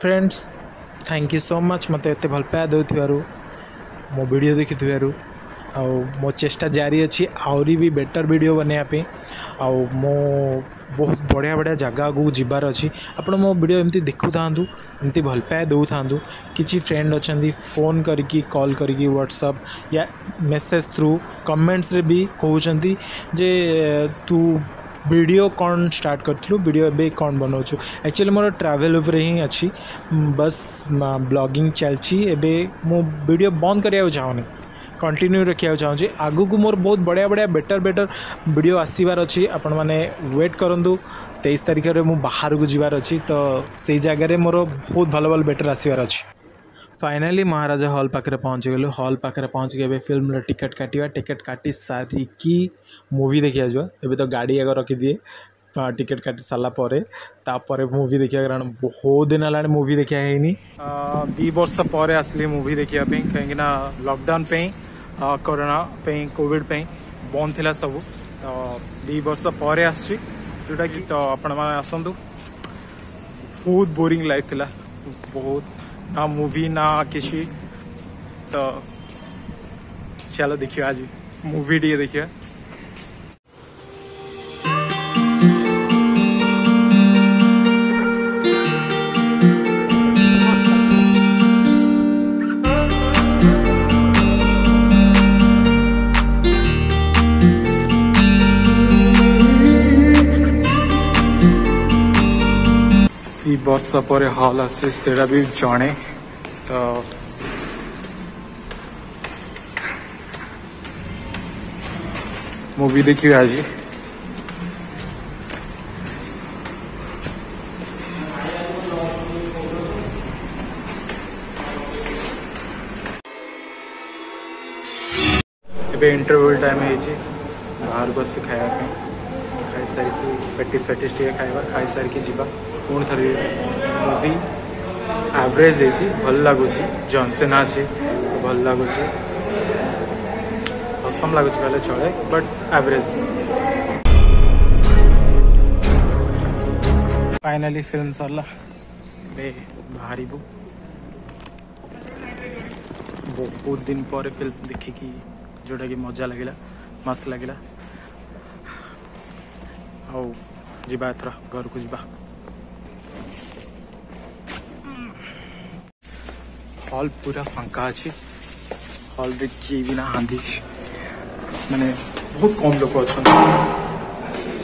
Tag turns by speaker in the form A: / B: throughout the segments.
A: Friends thank you so much मत एत भल पाया दे मो वीडियो देखि मो चेष्टा जारी अच्छी आहरी भी बेटर वीडियो बनवाई मो बहुत बढ़िया बढ़िया जगह को जीवार अच्छी आपण मो वीडियो एमती देखु था एमती भल पाए दौ था किसी फ्रेंड अच्छा फोन करके कॉल करके व्हाट्सअप या मेसेज थ्रू कमेंट्स रे भी कहते जे तू वीडियो कौन स्टार्ट करूँ वीडियो एबे कौन बनाऊ एक्चुअली मोर ट्रैवल उपरे ही अच्छी बस ब्लॉगिंग चलची एबे मो वीडियो बंद करिया चाहूनी कंटिन्यू रखा चाहूँगी आगु को मोर बहुत बढ़िया बढ़िया बेटर वीडियो आसबार अच्छी आपण मैंने वेट करूँ 23 तारीख में मु बाहर को जीवार अच्छी तो से जगह मोर बहुत भल भल बेटर आसबार अच्छी। फाइनाली महाराजा हॉल पाखे पहुँची गलु हॉल पाखे पहुँच के फिल्म टिकेट काटिया टिकेट काटी सारिकी मूवी देखा जाए तो गाड़ी आगे रखिदिए टिकेट काटी सारापर तापर मूवी देखा कारण बहुत दिन है मूवी देखा है 2 वर्ष पर आसली मूवी देखा कहीं लॉकडाउन पे कोरोना पे कोविड पे बंद थिला सब तो 2 वर्ष पर आसची जोटा कि तो आपण मैंने आसतु बहुत बोरिंग लाइफ थिला बहुत ना मूवी ना किसी तो चलो देखिए आज मूवी टी देखिए। वर्ष पर हॉल आसे सेटा भी जणे तो मूवी देखिए आज एबे इंटरवल टाइम है बाहर बस खाया खाई सारी पेटिस फेटिस टे खाइबा खाई सारी जीवा पुणी थर मूवी एवरेज है भल लगुच जॉनसन अच्छे तो भल लगुच असम लगुच कहले चले बट एवरेज। फाइनाली फिल्म सरला बाहर बहुत दिन पर फिल्म देखिकी जोटा कि मजा लगे मस्त लगे आवा एथर घर को जा हॉल पूरा फांका अच्छी हॉल रे किए भी ना हांदी माने बहुत कम लोग अच्छा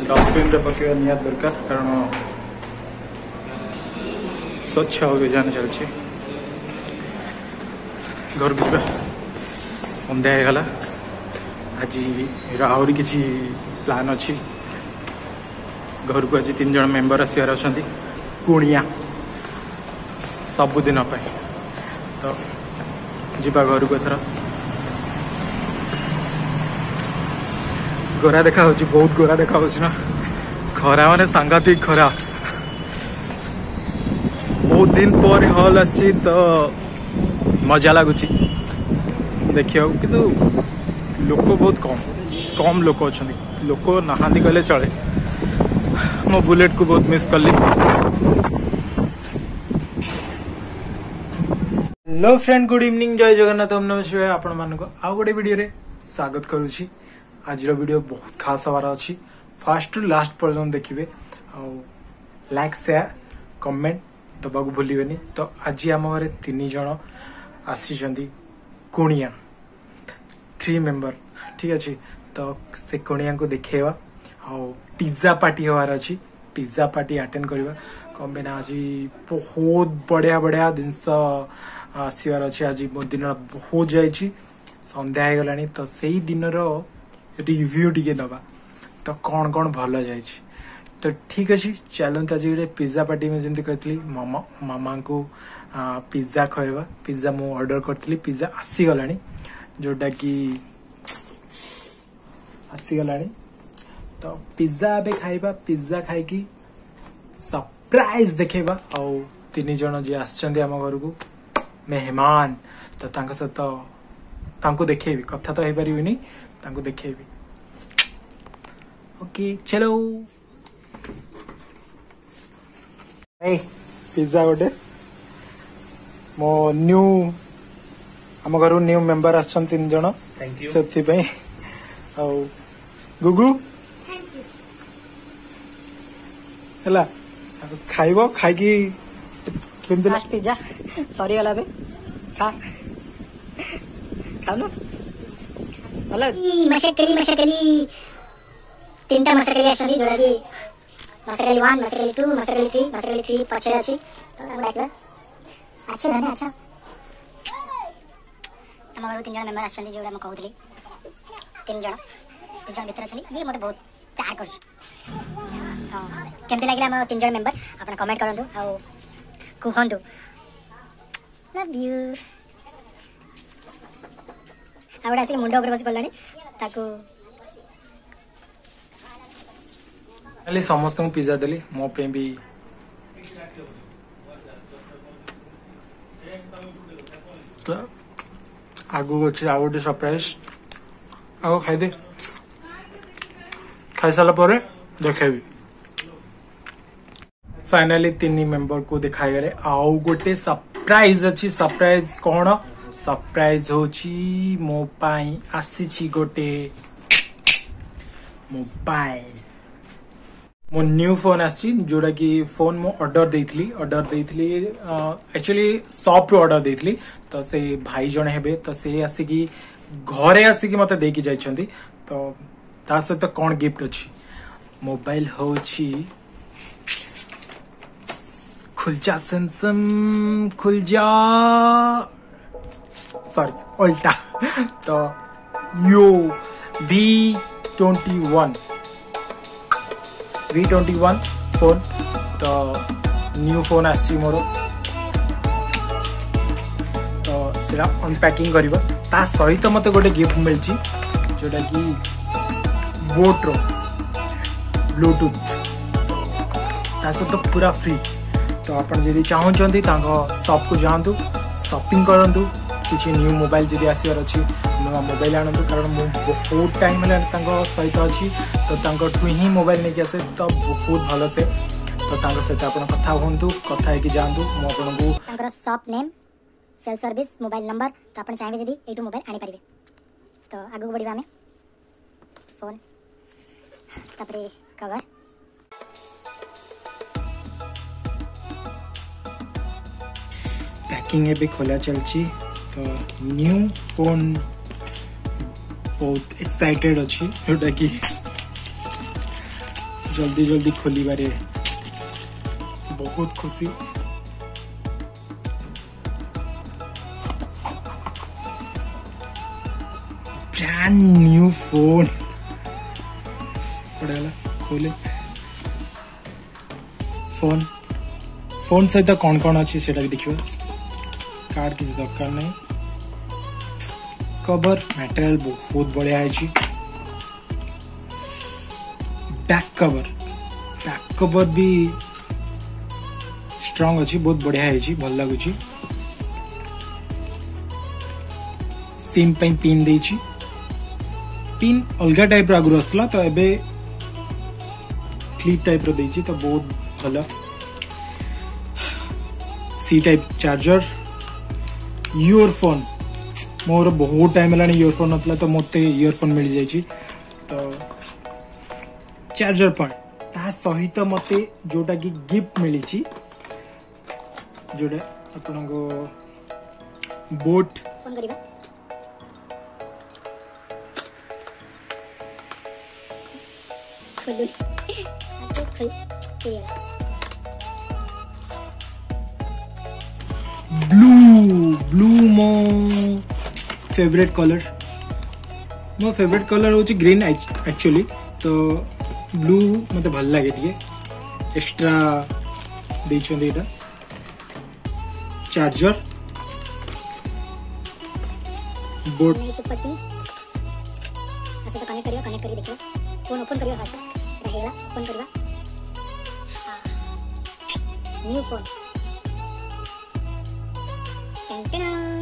A: डस्टबिन रे पकेवा निया दरकार कारण स्वच्छ अभियान चलছে घर को संध्या हो गला आज आहरी किसी प्लान अच्छी घर को आज 3 जन मेंबर आसबार अच्छा कुणिया सबुदिन तो जीवा घर को एथर गोरा देखा बहुत गोरा देखा ना खरा माने सांघातिक खरा बहुत दिन पर हॉल आसी तो मजा लगुच देखिए किंतु लोक बहुत कम लोक अच्छा लोक नहांती कहले चले मो बुलेट को बहुत मिस कली। हेलो फ्रेंड गुड इवनिंग जय जगन्नाथ ओम नमः शिवाय आपण मानको आउ गोटे वीडियो रे स्वागत करूची। आज वीडियो बहुत खास हवार अच्छी फास्ट टू लास्ट पर्यटन देखिए लाइक शेयर कमेंट दबा को भूलिबेनी। तो आज आम घरे 3 जन आसी कुणिया 3 मेंबर ठीक अच्छे तो से कुणिया को देखेवा पिज्जा पार्टी हवार अच्छी पिज्जा पार्टी अटेंड करवा कम बिना आज बहुत बढ़िया बढ़िया जिनस आसबार अच्छे आज मो दिन बहुत जाइए संध्या हो गलानी तो सही दिन रिव्यू टिके दबा तो कौन कौन भल जाइए तो ठीक अच्छे चलते आज गोटे पिज्जा पार्टी में जमी कहती मामा को पिज्जा खुआवा पिज्जा मु ऑर्डर करी पिज्जा आसीगला जोटा कि आसीगला तो पिज्जा ए खाइबा पिज्जा खाई सरप्राइज देखेबा आउ 3 जन जी आम घर को मेहमान तो सहित तांको देखेबी कथा तो हो पारिनी तांको देखेबी ओके चलो पिज्जा गोटे मो न्यू आम घर न्यू मेंबर आछन 3 जण से गुगु हला खाइबो खाइकी केमते
B: लास्ट पिज्जा सॉरी वाला बे खा खाओ ना वाला
C: मशकली तीनटा मशकली आछन जोड़ा कि मशकली 1 मशकली 2 मशकली 3 पछे अछि तो हम देखला अच्छा है अच्छा हम घर 3 जण मेंबर आछन जोड़ा हम कहउतली 3 जण भीतर आछन ये मते बहुत प्यार करछ हां केमते लागला हम 3 जण मेंबर आपण कमेंट करंतु आ कहंतु लव यू आवडा से मुंडा ऊपर बस पड़लानी ताको
A: खाली समस्त को पिज्जा देली मो पे भी तो आगु अच्छे आउ गोटे सरप्राइज आगो खाई दे खाई सारा पर देखेबी फाइनली 3 मेंबर को दिखाई गले आउ गोटे सरप्राइज अच्छी सरप्राइज कौन सरप्राइज होची मो पाई आसी गोटे मोबाइल मो न्यू फोन आसी जोड़ा कि फोन मो ऑर्डर देइथली एक्चुअली शॉप रो ऑर्डर देइथली तो से भाई जण हेबे तो से आसी की घरे आसी की मते देकी जाइछंती तो ता सहित कोन गिफ्ट अछि मोबाइल होची खुल जा सनसम खुल जा सॉरी उल्टा तो यो V21 फोन तो न्यू फोन आसी मोर तो सेरा अनपैकिंग करबा ता सहित मते गोटे गिफ्ट मिलची जोटा कि बोट रो ब्लूटूथ ता सहित पूरा फ्री तो आपण जदि चाहउछंती तांको शॉप को जांतु शॉपिंग करंतु किसी न्यू मोबाइल जदि आसीबार अछि नुआ मोबाइल आनंतु कारण मु बहुत टाइम हेला तांको सहित अछि तो तांको टु ही मोबाइल नै आसे तो बहुत भलो से तो तांको सहित आपण कथा होंतु कथा है कि जानतु मु आपनको
C: तांकर shop name sale service mobile number तो आपण चाहे जदि एटू मोबाइल आनी परिबे तो आगु बढ़िबा हमें फोन तापरे कवर
A: पैकिंग है भी खोला चलची तो न्यू फोन बहुत एक्साइटेड अच्छी जोटा कि जल्दी जल्दी खोली बारे बहुत खुशी ब्रांड न्यू फोन पड़ेगा खोले फोन सहित कौन कौन अच्छी सेटा भी देखिए कार्ड किसी दरकार नहीं कवर मटेरियल बहुत बढ़िया है बैक कवर भी स्ट्रांग अच्छी बहुत बढ़िया है भल लगुच सिम पे पिन देची पिन अलग टाइप आगुरी आसला तो एबे क्लिप टाइप रो देची तो बहुत भल सी टाइप चार्जर इयरफोन मोर बहुत टाइम है इयरफोन नथला तो मते इयरफोन मिल जाइए तो चार्जर पॉइंट ता सहित मते जोटा कि गिफ्ट मिली जोटा अपन को बोट
C: फोन करिबा खुल
A: ब्लू मो फेवरेट कलर होची ग्रीन एक्चुअली तो ब्लू मते भल लागे टिके एक्स्ट्रा देछन एटा चार्जर बोर्ड
C: पट्टी अच्छा तो कनेक्ट करियो देखियो फोन ओपन करियो फास्ट रहेला ओपन करबा न्यू फोन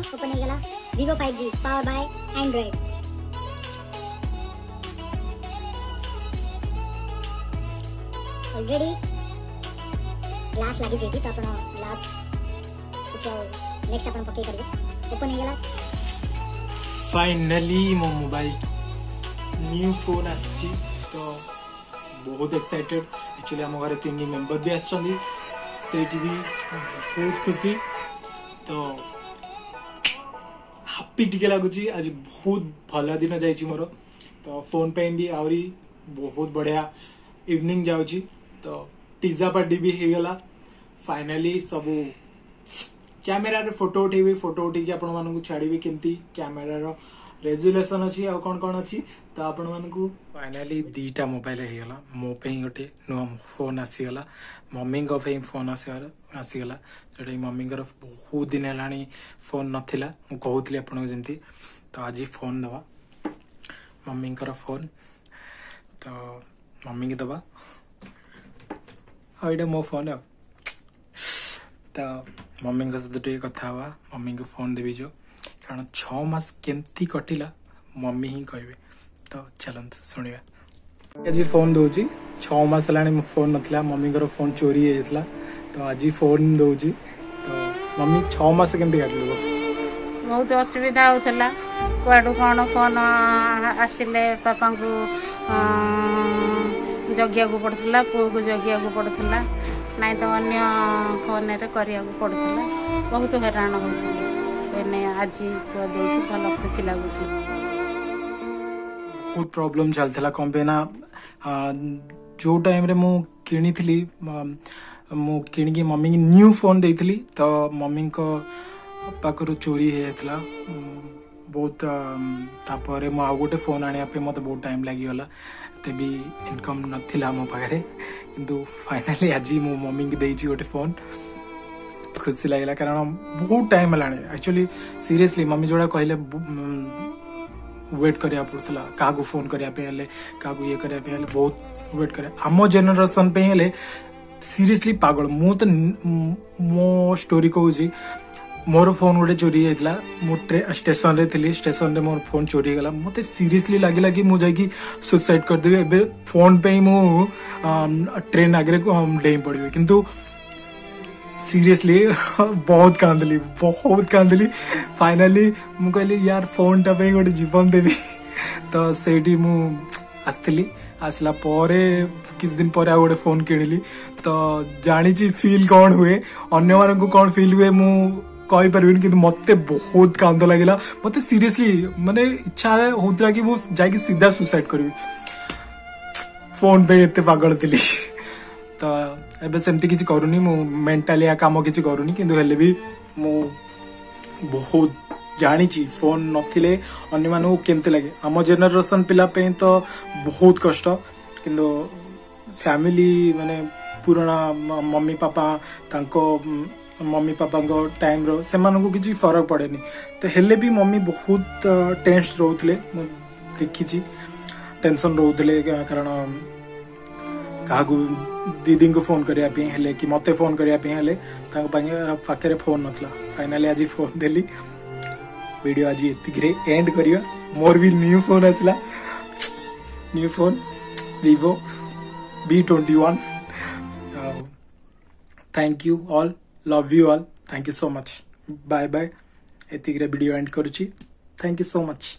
C: ओपन हो गला Vivo 5G powered by Android already glass लगी जेती तो अपन ग्लास कुछ नेक्स्ट अपन पके करिवे ओपन हो गला
A: फाइनली मो मोबाइल न्यू फोन आसी तो बहुत एक्साइटेड एक्चुअली आम घर 3 मेंबर भी आछंदी सेठी भी बहुत खुशी तो हैप्पी टिके लगुची आज बहुत भल दिन जाइए मोर तो फोन पे भी आहरी बहुत बढ़िया इवनिंग जाउची तो पिज्जा पार्टी भी हो गला फाइनली सब कैमेरा रे फोटो उठेबी फोटो उठेकी आपण मानकु छाड़ीबी केमती कैमेरा रो रेजोल्यूशन अछि आ कोन कोन अछि तो आपण मानकु फाइनली दीटा मोबाइल हो गला मो पे गोटे नुआ फोन आसी गला मम्मी को पे फोन आसी गला जोटा मम्मी को बहुत दिन हेलानी फोन नथिला मु कहउतली आपण जेंती तो आज फोन दवा मम्मी को फोन तो मम्मी की दबा हाँ मो फोन है तो मम्मी सहित टे कथा हुआ मम्मी को फोन देवी जो कारण 6 मास केमती कटिला मम्मी ही कहबे तो चलत शुणा आज फोन दौची 6 मास है फोन नथिला मम्मी को फोन चोरी होता तो आज फोन दौची तो मम्मी 6 मास केमती काटल
D: बहुत असुविधा होता कुआडू कौन फोन आसिले पापा को जगिया को पड़ता पुओ को जगिया को पड़ता नाई तो अन्य फोन करिया को पड़ता बहुत हैरान होने आज भल खुशी लगुच
A: बहुत प्रॉब्लम चलता कौन पे ना जो टाइम रे मु किनी थी मु किणिकी मम्मी की न्यू फोन देती तो मम्मी को पाखर चोरी होता बहुत तापर मु आउ गोटे फोन आने मत बहुत टाइम लगिगला भी इनकम नथिला मो पाखे किंतु फाइनली आज मो मम्मी की देइची गोटे फोन खुशी लगे कारण बहुत टाइम है एक्चुअली सीरियसली मम्मी जोड़ा कहले वेट करिया पड़ता क्या फोन करने क्या ये करने बहुत वेट करे आम जेनेरेशन पे हेले सीरियसली पागल मु तो मो स्टोरी कहूँ मोर फोन गोटे चोरी होता मुझे स्टेशन रे थी स्टेशन रे मोर फोन चोरी गला मत सीरियसली लगे कि मुझे सुसाइड करदेवी एबे फोन पे ही मु ट्रेन आगे को हम डेई पड़े किंतु सीरियसली बहुत कांदली फाइनली मु कहली यार फोन टा पे गोटे जीवन देवी तो सेठी मु आसली आसला परे किस दिन पर गोटे फोन किणिली तो जानी फील कौन हुए अन्य मान को कौन फील हुए मु कही पार्बनी कि मत बहुत कांद लगे मत सीरियसली माने इच्छा होता कि मुझे जाकि सीधा सुसाइड करी फोन पे एते पागल थी तो एबे सेमती किछि करूनी मु मेंटली या काम किछि करूनी किंतु हेले भी मु बहुत जानी फोन नथिले अन्य मानू केमते लगे आम जेनेरेशन पिला पे तो बहुत कष्ट किंतु फैमिली माने पुराना मम्मी पापा तांको मम्मी पापा टाइम रो से मानू किसी फरक पड़े तो हेले भी मम्मी बहुत टेंस रोते देखी टेंशन रोते कारण क्या दीदी को फोन करने कि मत फोन करने पाखे फोन नाला फाइनाली आज फोन देली वीडियो आज ये एंड करिया मोर भी न्यू फोन आसला new phone Vivo V21 thank you all love you all thank you so much bye bye एतिक रे वीडियो एंड करूची थैंक यू सो मच।